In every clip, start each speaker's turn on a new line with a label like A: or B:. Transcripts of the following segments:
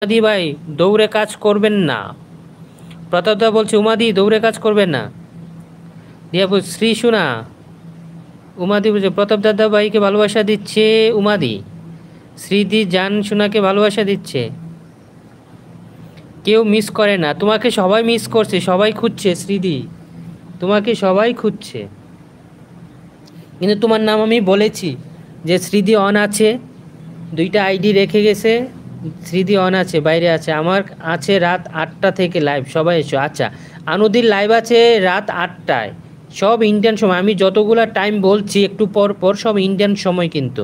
A: উমাদি ভাই দৌড়ে কাজ করবেন না। প্রতাপদা বলছে উমাদি দৌড়ে কাজ করবেন না। দিয়া বল শ্রী শোনা। উমাদি বলছে প্রতাপ দাদা ভাইকে ভালোবাসা দিচ্ছে উমাদি। শ্রীদি জান সোনাকে ভালোবাসা দিচ্ছে। কেউ মিস করে না, তোমাকে সবাই মিস করছে, সবাই খুঁজছে শ্রীদি, তোমাকে সবাই খুঁজছে। কিন্তু তোমার নাম আমি বলেছি যে শ্রীদি অন আছে, 2টা আইডি রেখে গেছে, শ্রীদি অন আছে, বাইরে আছে। আমার আছে রাত 8টা থেকে লাইভ, সবাই এসো। আচ্ছা, আনুদির লাইভ আছে রাত 8টায়, সব ইন্ডিয়ান সময়। আমি যতগুলা টাইম বলছি একটু পর পর সব ইন্ডিয়ান সময়। কিন্তু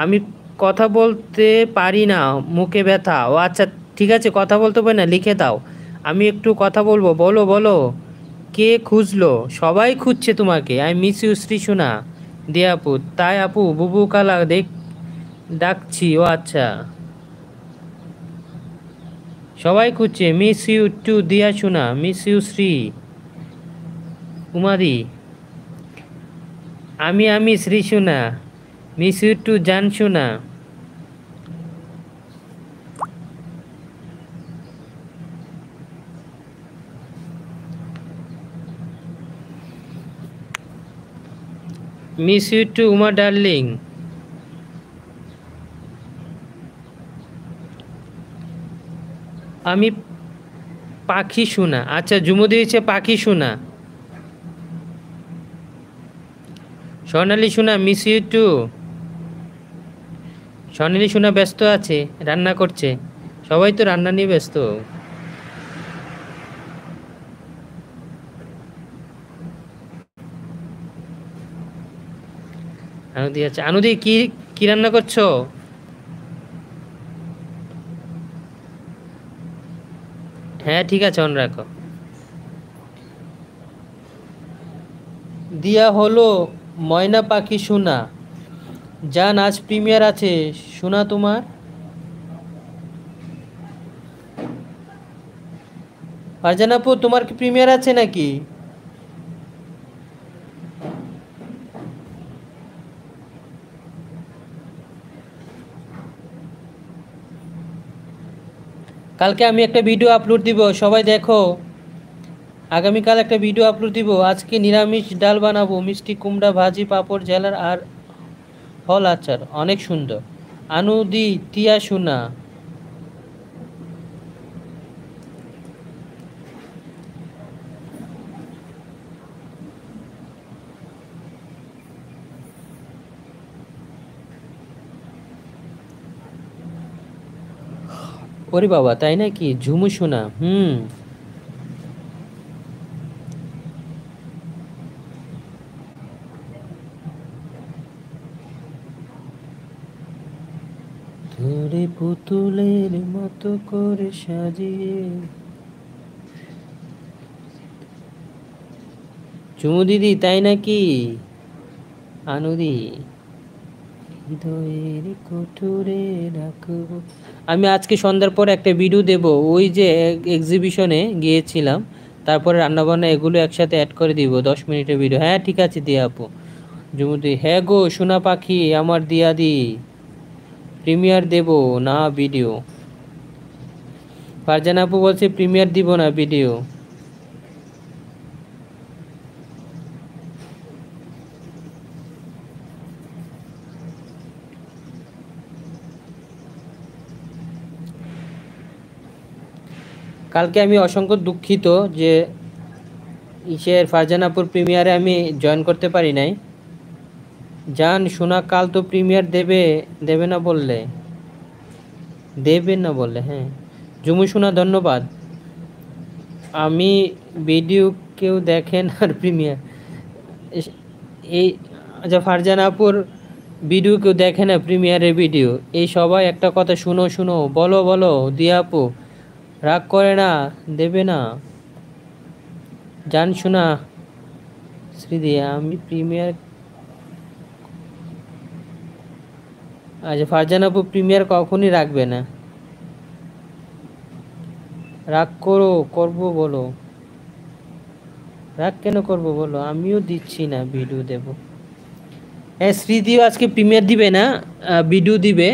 A: আমি কথা বলতে পারি না, মুখে ব্যথা। ও আচ্ছা, ঠিক আছে, কথা বলতে পারি না, লিখে দাও, আমি একটু কথা বলবো। বলো বলো, কে খুঁজলো? সবাই খুঁজছে তোমাকে। আই মিস ইউ শ্রী সোনা। দিয়ে আপু, তাই আপু বুবু কালা ডাকছি। ও আচ্ছা, সবাই খুঁজছে। মিস ইউ টু দিয়া সোনা, মিস ইউ শ্রী কুমারী। আমি শ্রী সোনা, মিস ইউ টু জান সোনা। Miss you too Uma darling. আমি পাখি শোনা। আচ্ছা, জুমু দিয়েছে পাখি শোনা। স্বর্ণালী শোনা, মিস ইউ টু। স্বর্ণালী শোনা ব্যস্ত আছে, রান্না করছে। সবাই তো রান্না নিয়ে ব্যস্ত। আনুদি আছে। আনুদি কি কি রান্না করছো? হ্যাঁ ঠিক আছে, অন রাখো। দিয়া হলো ময়না পাখি শোনা। জান আজ প্রিমিয়ার আছে শোনা তোমার। ফারজান আপু, তোমার কি প্রিমিয়ার আছে নাকি? কালকে আমি একটা ভিডিও আপলোড দিব, সবাই দেখো। আগামীকাল একটা ভিডিও আপলোড দিব। আজকে নিরামিষ ডাল বানাবো, মিষ্টি কুমড়া ভাজি, পাঁপড়, জেলার আর ফল আচার, অনেক সুন্দর। আনুদি টিয়া শোনা। ওরে বাবা, তাই নাকি? ঝুমু শোনা। ধরে পুতুলের মতো করে সাজিয়ে। চুমু দিদি, তাই নাকি? আনুদি হৃদয়ের কুঠুরে রাখবো। আমি আজকে সন্ধ্যার পর একটা ভিডিও দেব, ওই যে এক্সিবিশনে গিয়েছিলাম, তারপরে রান্নাবান্না এগুলো একসাথে অ্যাড করে দিব, 10 মিনিটের ভিডিও। হ্যাঁ ঠিক আছে দিয়া আপু। জুমুদি, হ্যাঁ গো সোনা পাখি আমার, দিয়া দি প্রিমিয়ার দেব না ভিডিও। ফারজান আপু বলছে প্রিমিয়ার দিব না ভিডিও। কালকে আমি অসংখ্য দুঃখিত যে ফারজান আপুর প্রিমিয়ারে আমি জয়েন করতে পারি নাই। জান সোনা, কাল তো প্রিমিয়ার দেবে না বললে, দেবেন না বললে। হ্যাঁ জুমু সোনা, ধন্যবাদ। আমি ভিডিও কেউ দেখেন আর প্রিমিয়ার এই। আচ্ছা, ফারজান আপুর ভিডিও কেউ দেখে না, প্রিমিয়ারের ভিডিও। এই সবাই একটা কথা শুনো শুনো, বলো বলো দিয়া আপু, রাগ করে না, দেবে না। জান শোনা শ্রীদি, আমি প্রিমিয়ার। আচ্ছা, ফারজান আপু প্রিমিয়ার কখনই রাখবে না। রাগ করবো বলো, রাগ কেন করবো বলো, আমিও দিচ্ছি না, ভিডিও দেব। হ্যাঁ শ্রীদিও আজকে প্রিমিয়ার দিবে না, ভিডিও দিবে।